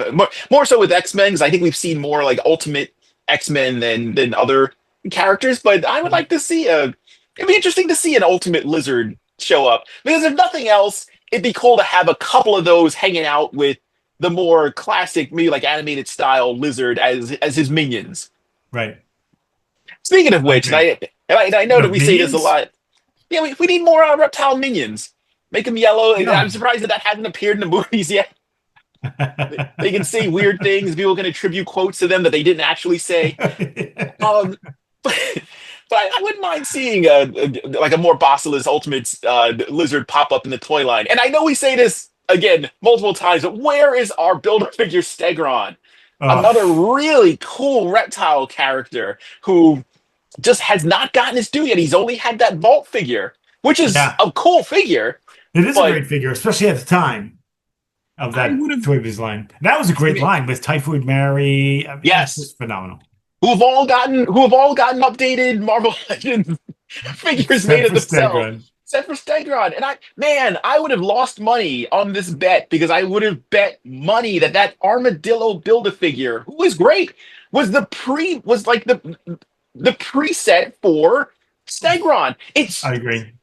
more so with X-Men, because I think we've seen more like Ultimate X-Men than other characters. But I would like to see a. It'd be interesting to see an Ultimate Lizard show up because if nothing else, it'd be cool to have a couple of those hanging out with the more classic, maybe like animated style lizard as his minions. Right. Speaking of I which, agree. and I know The that we say this a minions? lot. Yeah, we need more reptile minions. Make them yellow. Yeah. I'm surprised that hasn't appeared in the movies yet. They can say weird things. People can attribute quotes to them that they didn't actually say. Um, but, I wouldn't mind seeing like a more Bossilus Ultimate lizard pop up in the toy line. And I know we say this again multiple times, but where is our Builder figure Stegron? Oh, Another really cool reptile character who just has not gotten his due yet. He's only had that vault figure, which is yeah. a cool figure, It is a but great figure, especially at the time of I that would have Toy Biz line. That was a great line with Typhoid Mary. I mean, it's yes, just phenomenal. who have all gotten updated Marvel Legends figures made Except of for themselves. Stegron. Except for Stegron. And I would have lost money on this bet because I would have bet money that Armadillo Build-A-Figure, who is great, was like the preset for Stegron. I agree.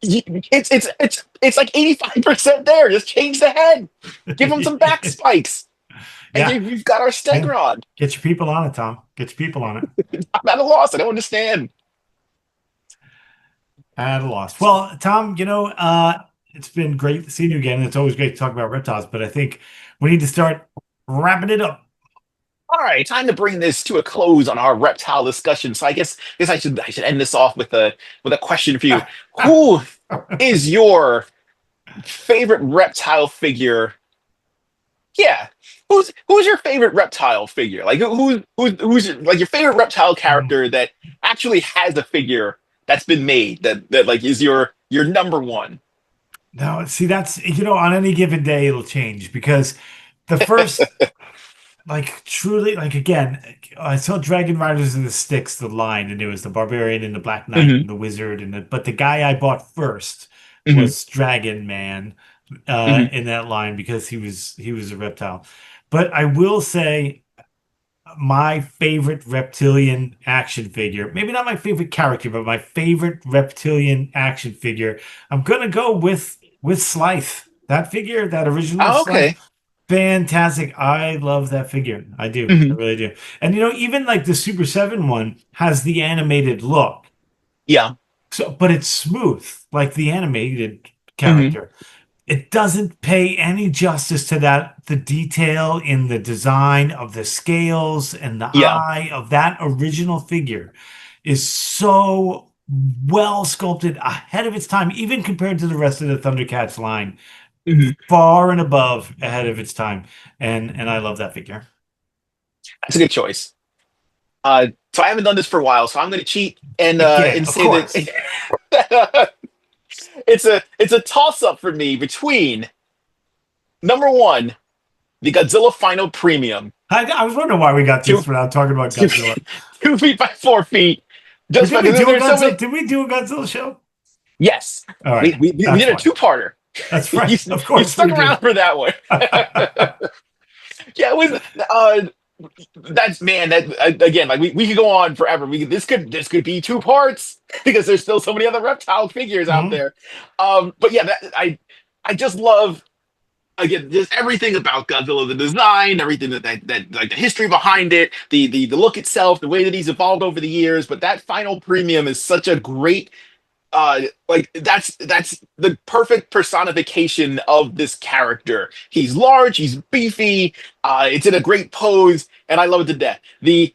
It's like 85% there. Just change the head. Give him some back spikes. And Yeah. you've got our Yeah. Stegron. Get your people on it, Tom. Get your people on it. I'm at a loss. I don't understand. At a loss. Well, Tom, it's been great seeing you again. It's always great to talk about reptiles, but I think we need to start wrapping it up. All right, time to bring this to a close on our reptile discussion. So I should end this off with a question for you. Who is your favorite reptile figure? Yeah, who's your favorite reptile figure? Like who's like your favorite reptile character that actually has a figure that's been made that like is your number one? No, see, that's, on any given day, it'll change because the first like truly, like again, I saw Dragon Riders of the Styx, the line, and it was the Barbarian and the Black Knight Hmm. and the Wizard, but the guy I bought first Hmm. was Dragon Man, Hmm. in that line because he was a reptile. But I will say my favorite reptilian action figure, maybe not my favorite character, but my favorite reptilian action figure, I'm gonna go with Slice. That figure, that original Oh, Slice, okay. fantastic. I love that figure. I do. I Hmm. really do. And even like the Super 7 one has the animated look. Yeah. So, but it's smooth, like the animated Hmm. character. It doesn't pay any justice to the detail in the design of the scales and the Yeah. eye of that original figure is so well sculpted, ahead of its time, even compared to the rest of the Thundercats line, Hmm. far and above ahead of its time. And I love that figure. That's a good choice. So I haven't done this for a while, so I'm going to cheat Again, and of say course. that it's a toss up for me between number one, the Godzilla Final Premium, I was wondering why we got two this without talking about two, Godzilla. 2 feet by 4 feet. Or Just did we because do a there's so Godzilla? many. Did we do a Godzilla show? Yes, All we right, we, we that's did a fine. two-parter. That's You, right. Of you course stuck we did. around for that one. Yeah, it was. That's man. That again, like we could go on forever. This could be 2 parts because there's still so many other reptile figures out Mhm. there. But yeah, I just love again just everything about Godzilla, the design, everything that like the history behind it, the look itself, the way that he's evolved over the years. But that final premium is such a great like that's the perfect personification of this character. He's large, he's beefy, it's in a great pose, and I love it to death. The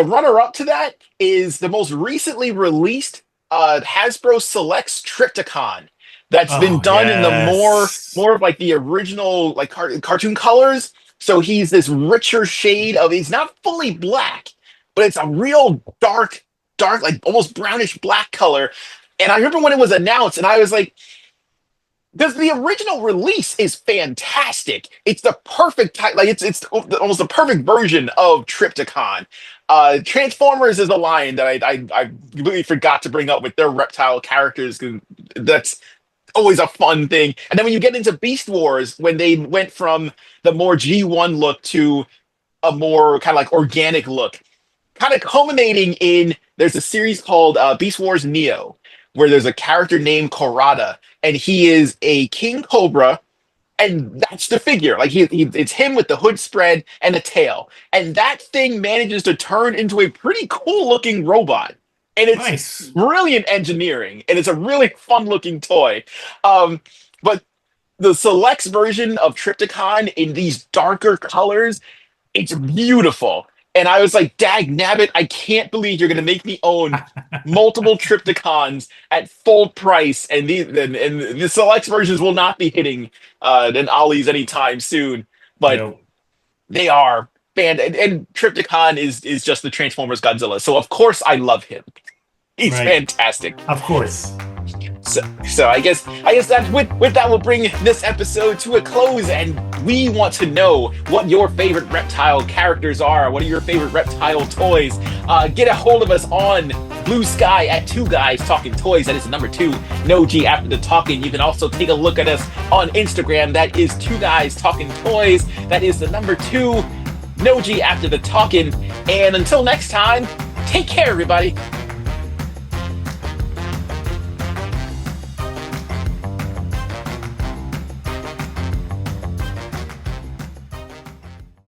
runner up to that is the most recently released Hasbro Selects Triptychon that's been Oh, done in the more yes. more of like the original like cartoon colors. So he's this richer shade of he's not fully black, but it's a real dark, like almost brownish black color. And I remember when it was announced, and I was like, because the original release is fantastic. It's the perfect type, like it's almost the perfect version of Triptychon. Transformers is a line that I completely forgot to bring up with their reptile characters because that's always a fun thing. And then when you get into Beast Wars, when they went from the more G1 look to a more kind of like organic look, kind of culminating in there's a series called Beast Wars Neo, where there's a character named Korada, and he is a king cobra, and that's the figure. Like it's him with the hood spread and a tail, and that thing manages to turn into a pretty cool looking robot. And it's Nice. brilliant engineering, and it's a really fun looking toy. But the Selects version of Triptychon in these darker colors, it's beautiful. And I was like, dag nabbit, I can't believe you're going to make me own multiple Triptychons at full price. And the select versions will not be hitting an Ollie's anytime soon. But No. they are and Triptychon is just the Transformers Godzilla. So of course I love him. He's Right. fantastic. Of course. So I guess that with that will bring this episode to a close, and we want to know what your favorite reptile characters are. What are your favorite reptile toys? Get a hold of us on Blue Sky at Two Guys Talking Toys. That is the number 2. No G after the talking. You can also take a look at us on Instagram. That is Two Guys Talking Toys. That is the number 2. No G after the talking. And until next time, take care, everybody.